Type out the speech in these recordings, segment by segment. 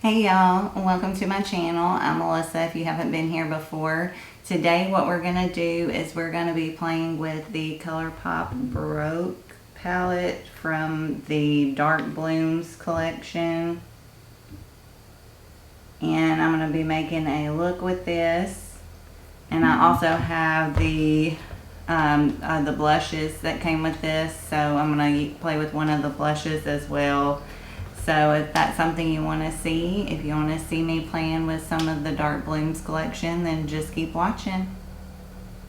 Hey y'all, welcome to my channel. I'm Melissa if you haven't been here before. Today what we're going to do is we're going to be playing with the Colourpop Baroque palette from the Dark Blooms collection. And I'm going to be making a look with this. And I also have the blushes that came with this, so I'm going to play with one of the blushes as well. So if that's something you want to see, if you want to see me playing with some of the Dark Blooms collection, then just keep watching.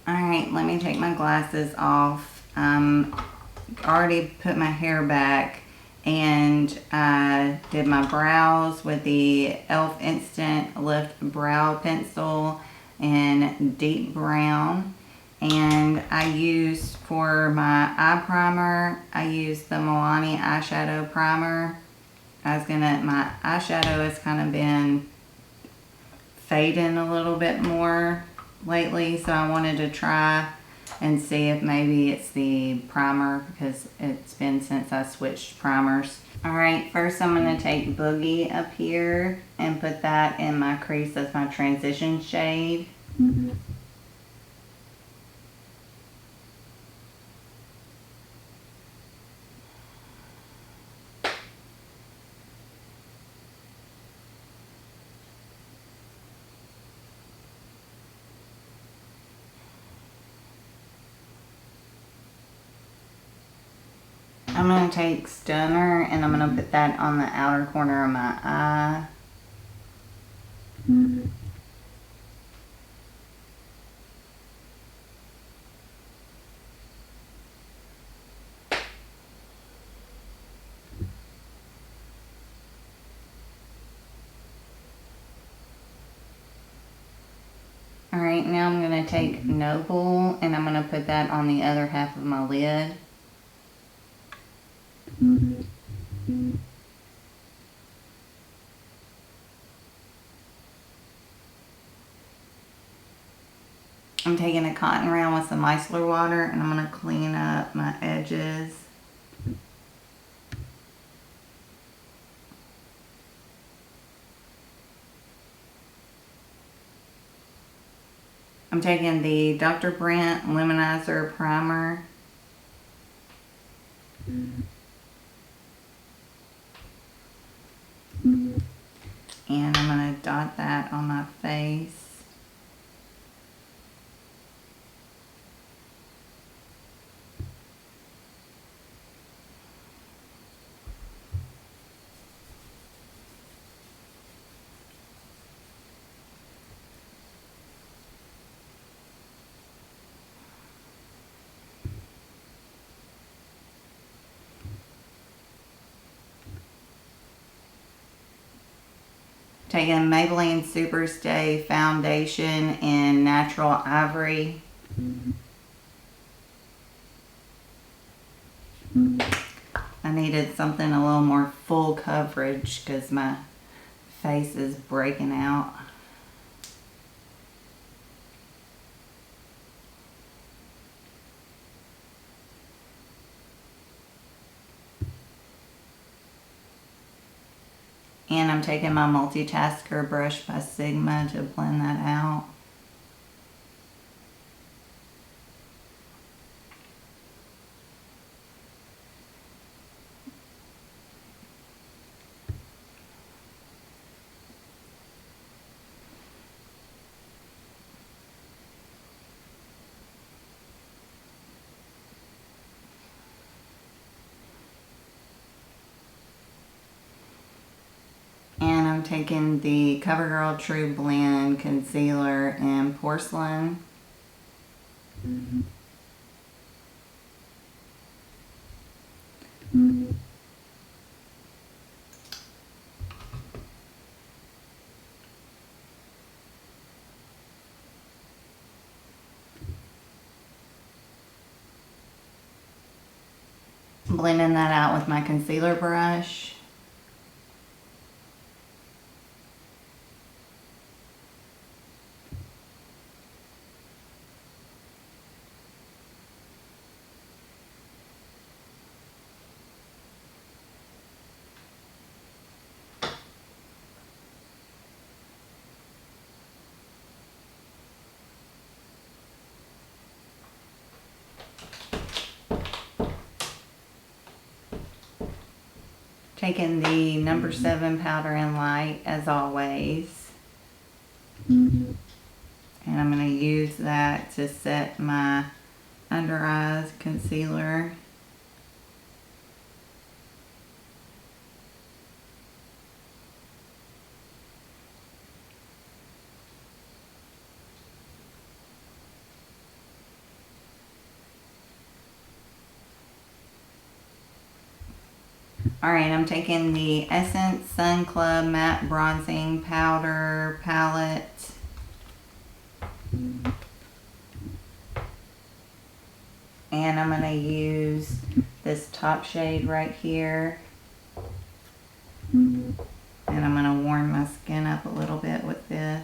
Alright, let me take my glasses off. Already put my hair back and I did my brows with the e.l.f. Instant Lift Brow Pencil in deep brown. And I used for my eye primer, I used the Milani eyeshadow primer. My eyeshadow has kind of been fading a little bit more lately, so I wanted to try and see if maybe it's the primer because it's been since I switched primers. Alright, first I'm going to take Boogie up here and put that in my crease as my transition shade. I'm going to take Stunner and I'm going to put that on the outer corner of my eye. Alright, now I'm going to take Noble and I'm going to put that on the other half of my lid. I'm taking a cotton round with some micellar water and I'm going to clean up my edges. I'm taking the Dr. Brandt Luminizer Primer. And I'm going to dot that on my face. Taking Maybelline Superstay Foundation in Natural Ivory. I needed something a little more full coverage because my face is breaking out. And I'm taking my multitasker brush by Sigma to blend that out. And I'm taking the CoverGirl True Blend Concealer in Porcelain. Blending that out with my concealer brush. Taking the number 7 powder in light as always. And I'm going to use that to set my under eyes concealer. Alright, I'm taking the Essence Sun Club Matte Bronzing Powder Palette. And I'm going to use this top shade right here. And I'm going to warm my skin up a little bit with this.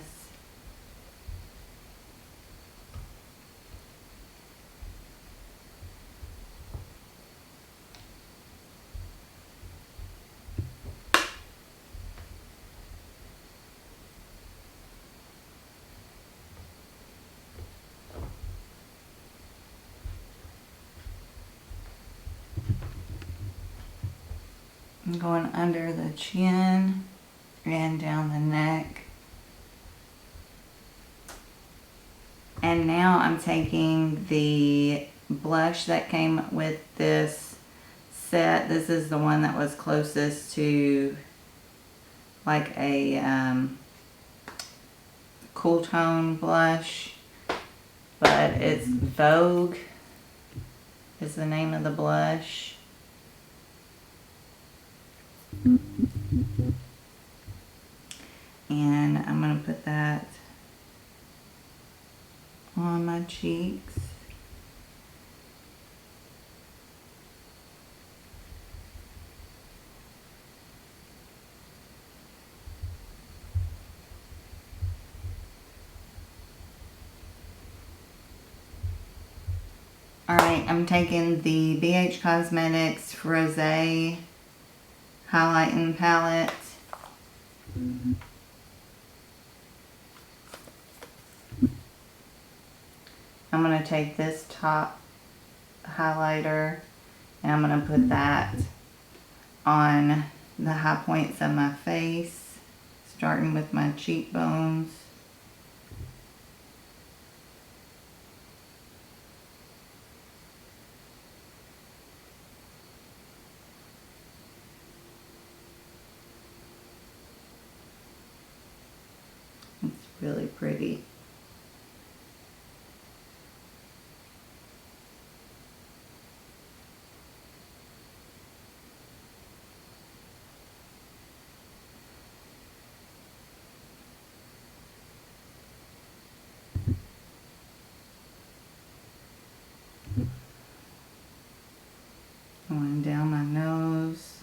I'm going under the chin and down the neck. And now I'm taking the blush that came with this set. This is the one that was closest to like a cool tone blush. But it's Vogue is the name of the blush. And I'm going to put that on my cheeks. Alright, I'm taking the BH Cosmetics Rosé Highlighting Palette. I'm going to take this top highlighter and I'm going to put that on the high points of my face, starting with my cheekbones. It's really pretty. Going down my nose.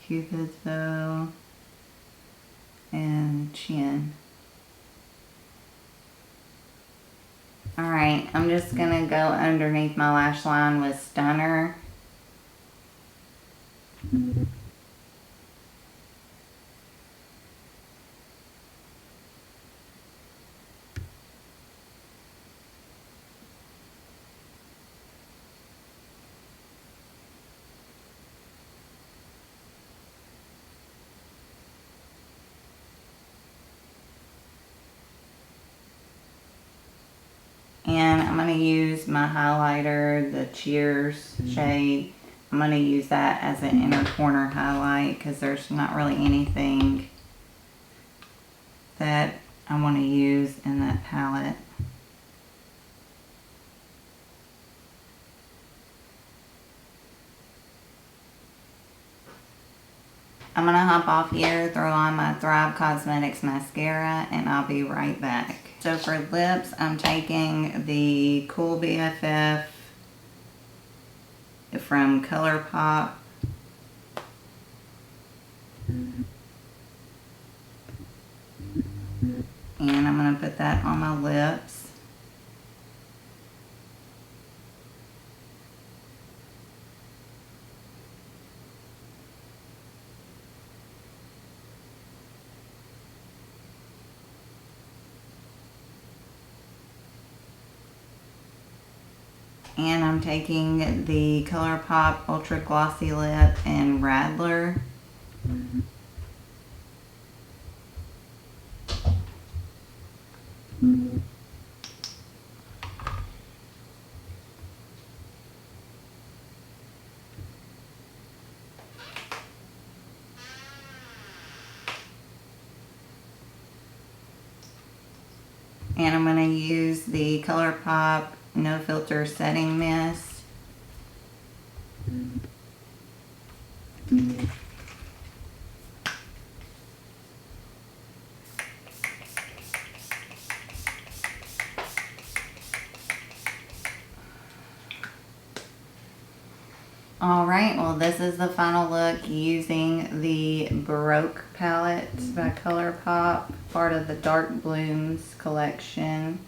Cupid's bow. And chin. Alright, I'm just going to go underneath my lash line with Stunner. And I'm going to use my highlighter, the Cheers shade. I'm going to use that as an inner corner highlight because there's not really anything that I want to use in that palette. I'm going to hop off here, throw on my Thrive Cosmetics mascara, and I'll be right back. So for lips, I'm taking the Cool BFF from Colourpop. And I'm going to put that on my lips. And I'm taking the Colourpop Ultra Glossy Lip in Radler. And I'm going to use the Colourpop No Filter Setting Mist. Alright, well this is the final look using the Baroque palette by Colourpop, part of the Dark Blooms collection.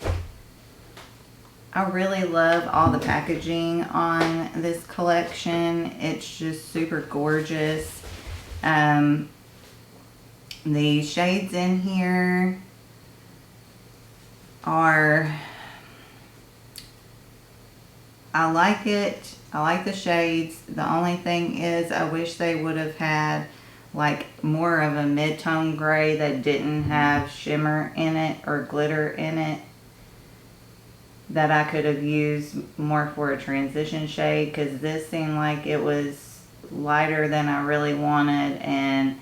I really love all the packaging on this collection. It's just super gorgeous. The shades in here are, I like it. I like the shades. The only thing is I wish they would have had like more of a mid-tone gray that didn't have shimmer in it or glitter in it, that I could have used more for a transition shade, because this seemed like it was lighter than I really wanted, and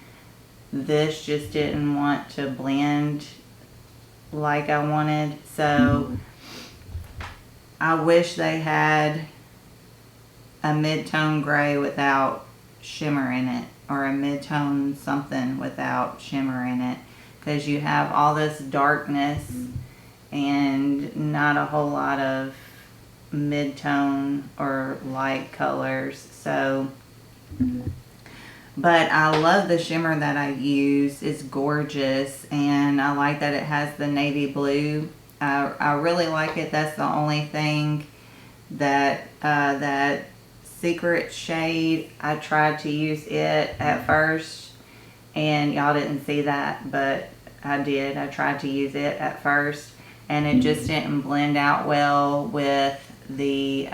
this just didn't want to blend like I wanted. So I wish they had a mid-tone gray without shimmer in it, or a mid-tone something without shimmer in it, because you have all this darkness and not a whole lot of mid-tone or light colors. So, but I love the shimmer that I use. It's gorgeous, and I like that it has the navy blue. I really like it. That's the only thing that that secret shade, I tried to use it at first, and y'all didn't see that, but I did. I tried to use it at first, and it just didn't blend out well with the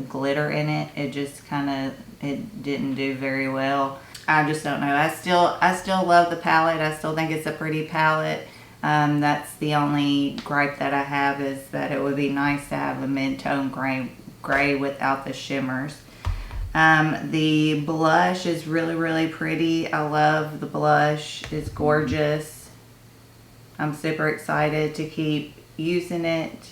glitter in it. It just it didn't do very well. I just don't know. I still love the palette. I still think it's a pretty palette. That's the only gripe that I have, is that it would be nice to have a mid-tone gray without the shimmers. The blush is really pretty. I love the blush. It's gorgeous. I'm super excited to keep using it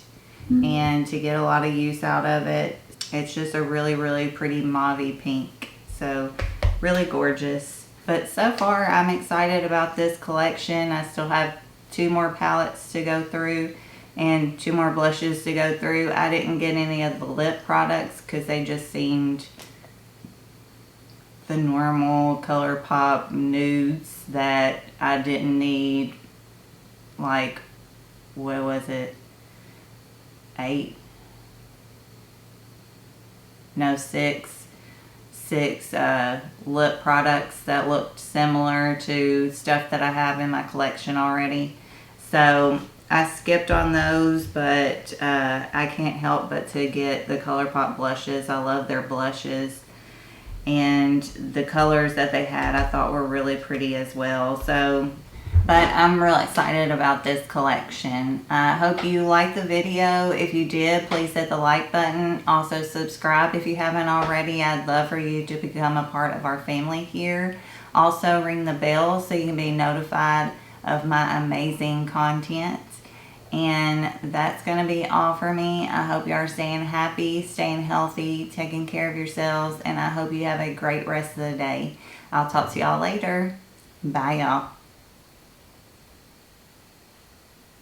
and to get a lot of use out of it. It's just a really pretty mauve pink. So really gorgeous. But so far I'm excited about this collection. I still have 2 more palettes to go through and 2 more blushes to go through. I didn't get any of the lip products because they just seemed the normal Colourpop nudes that I didn't need. Like, what was it? 8? No, 6 lip products that looked similar to stuff that I have in my collection already. So I skipped on those, but I can't help but to get the Colourpop blushes. I love their blushes, and the colors that they had I thought were really pretty as well. So, but I'm real excited about this collection. I hope you liked the video. If you did, please hit the like button. Also subscribe if you haven't already. I'd love for you to become a part of our family here. Also ring the bell so you can be notified of my amazing content. And that's going to be all for me. I hope you are staying happy, staying healthy, taking care of yourselves, and I hope you have a great rest of the day. I'll talk to y'all later. Bye, y'all.